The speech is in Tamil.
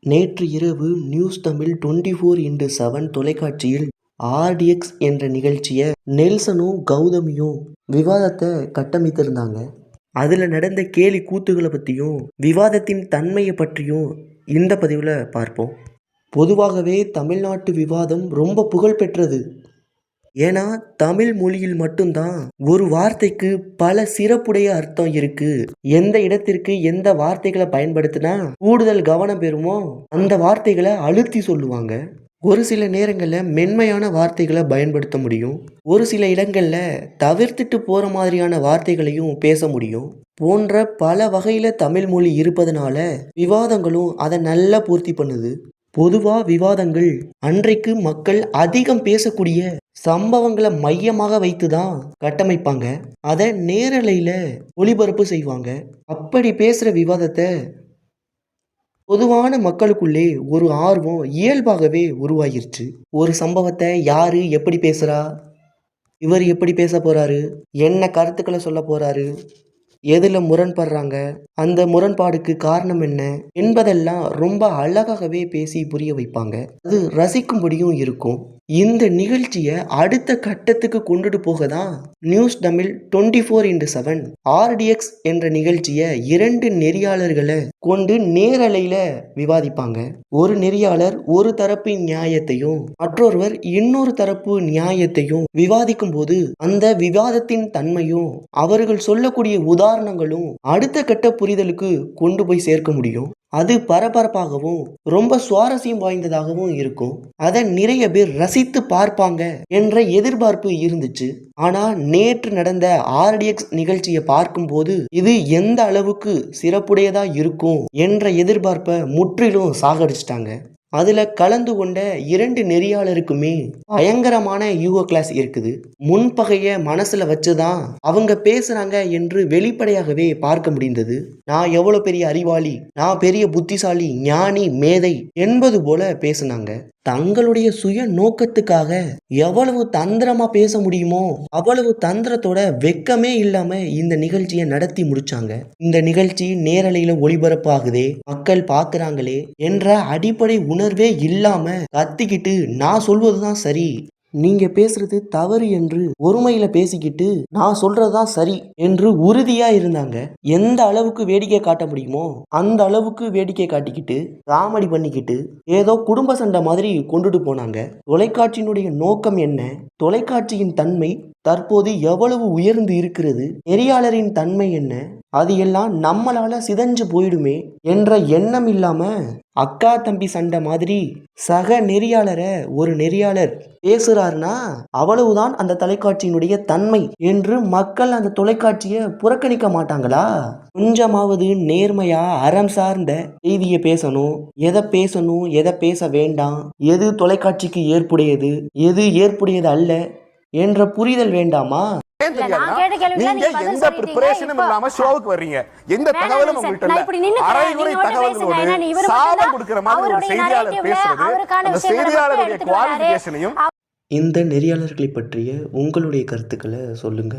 நேற்று இரவு நியூஸ் தமிழ் 24x7 தொலைக்காட்சியில் ஆர்டிஎக்ஸ் என்ற நிகழ்ச்சியை நெல்சனும் கௌதமியும் விவாதத்தை கட்டமைத்திருந்தாங்க. அதில் நடந்த கேலி கூத்துகளை பற்றியும் விவாதத்தின் தன்மையை பற்றியும் இந்த பதிவில் பார்ப்போம். பொதுவாகவே தமிழ்நாட்டு விவாதம் ரொம்ப புகழ்பெற்றது. ஏன்னா தமிழ் மொழியில் மட்டும்தான் ஒரு வார்த்தைக்கு பல சிறப்புடைய அர்த்தம் இருக்கு. எந்த இடத்திற்கு எந்த வார்த்தைகளை பயன்படுத்தினா கூடுதல் கவனம் பெறுமோ அந்த வார்த்தைகளை அழுத்தி சொல்லுவாங்க. ஒரு சில நேரங்களில் மென்மையான வார்த்தைகளை பயன்படுத்த முடியும். ஒரு சில இடங்களில் தவிர்த்துட்டு போகிற மாதிரியான வார்த்தைகளையும் பேச முடியும். போன்ற பல வகையில் தமிழ் மொழி இருப்பதனால விவாதங்களும் அதை நல்லா பூர்த்தி பண்ணுது. பொதுவாக விவாதங்கள் அன்றைக்கு மக்கள் அதிகம் பேசக்கூடிய சம்பவங்களை மையமாக வைத்து தான் கட்டமைப்பாங்க. அதை நேரலையில் ஒளிபரப்பு செய்வாங்க. அப்படி பேசுகிற விவாதத்தை பொதுவான மக்களுக்குள்ளே ஒரு ஆர்வம் இயல்பாகவே உருவாகிருச்சு. ஒரு சம்பவத்தை யாரு எப்படி பேசுகிறா, இவர் எப்படி பேச போகிறாரு, என்ன கருத்துக்களை சொல்ல போகிறாரு, எதில் முரண்படுறாங்க, அந்த முரண்பாடுக்கு காரணம் என்ன என்பதெல்லாம் ரொம்ப அழகாகவே பேசி புரிய வைப்பாங்க. அது ரசிக்கும்படியும் இருக்கும். இந்த நிகழ்ச்சியை அடுத்த கட்டத்துக்கு கொண்டுட்டு போக தான் நியூஸ் தமிழ் 24x7 ஆர்டிஎக்ஸ் என்ற நிகழ்ச்சியை 2 நெறியாளர்களை கொண்டு நேரலையில விவாதிப்பாங்க. ஒரு நெறியாளர் ஒரு தரப்பு நியாயத்தையும் மற்றொருவர் இன்னொரு தரப்பு நியாயத்தையும் விவாதிக்கும் போது அந்த விவாதத்தின் தன்மையும் அவர்கள் சொல்லக்கூடிய உதாரணங்களும் அடுத்த கட்ட புரிதலுக்கு கொண்டு போய் சேர்க்க முடியும். அது பரபரப்பாகவும் ரொம்ப சுவாரஸ்யம் வாய்ந்ததாகவும் இருக்கும். அதை நிறைய பேர் ரசித்து பார்ப்பாங்க என்ற எதிர்பார்ப்பு இருந்துச்சு. ஆனா நேற்று நடந்த ஆர்டிஎக்ஸ் நிகழ்ச்சியை பார்க்கும்போது இது எந்த அளவுக்கு சிறப்புடையதா இருக்கும் என்ற எதிர்பார்ப்பை முற்றிலும் சாகடிச்சிட்டாங்க. அதில் கலந்து கொண்ட 2 நெறியாளருக்குமே பயங்கரமான யூகோ கிளாஸ் இருக்குது. முன்பகையை மனசுல வச்சுதான் அவங்க பேசுறாங்க என்று வெளிப்படையாகவே பார்க்க முடிந்தது. நான் எவ்வளவு பெரிய அறிவாளி, நான் பெரிய புத்திசாலி, ஞானி, மேதை என்பது போல பேசுனாங்க. தங்களுடைய சுய நோக்கத்துக்காக எவ்வளவு தந்திரமா பேச முடியுமோ அவ்வளவு தந்திரத்தோட வெக்கமே இல்லாம இந்த நிகழ்ச்சியை நடத்தி முடிச்சாங்க. இந்த நிகழ்ச்சி நேரலையில ஒளிபரப்பாகுதே, மக்கள் பாக்குறாங்களே என்ற அடிப்படை உணர்வே இல்லாம கத்திக்கிட்டு நான் சொல்வதுதான் சரி, நீங்க பேசுறது தவறு என்று ஒருமையில பேசிக்கிட்டு நான் சொல்றதுதான் சரி என்று உறுதியா இருந்தாங்க. எந்த அளவுக்கு வேடிக்கை காட்ட முடியுமோ அந்த அளவுக்கு வேடிக்கை காட்டிக்கிட்டு காமெடி பண்ணிக்கிட்டு ஏதோ குடும்ப சண்டை மாதிரி கொண்டுட்டு போனாங்க. தொலைக்காட்சியினுடைய நோக்கம் என்ன, தொலைக்காட்சியின் தன்மை தற்போது எவ்வளவு உயர்ந்து இருக்கிறது, நெறியாளரின் தன்மை என்ன, அது எல்லாம் நம்மளால சிதைஞ்சு போயிடுமே என்ற எண்ணம் இல்லாம அக்கா தம்பி சண்டை மாதிரி சக நெறியாளரை ஒரு நெறியாளர் பேசுறாருன்னா அவ்வளவுதான் அந்த தொலைக்காட்சியினுடைய தன்மை என்று மக்கள் அந்த தொலைக்காட்சியை புறக்கணிக்க மாட்டாங்களா? கொஞ்சமாவது நேர்மையா அறம் சார்ந்த செய்தியை பேசணும். எதை பேசணும், எதை பேச வேண்டாம், எது தொலைக்காட்சிக்கு ஏற்புடையது, எது ஏற்புடையது அல்ல என்ற புரிதல் வேண்டாமா? நீங்க எந்த பிரிபரேஷனும் இல்லாம ஷோவுக்கு வர்றீங்க, எந்த தகவலும் உங்கள்ட்ட இல்ல, அரைகுறை தகவல்களோடு சாபம் கொடுக்கிற மாதிரி ஒரு செய்தியாளர் பேசுறது, அந்த செய்தியாளருடைய குவாலிஃபிகேஷனையும். இந்த நெறியாளர்களை பற்றிய உங்களுடைய கருத்துக்களை சொல்லுங்க.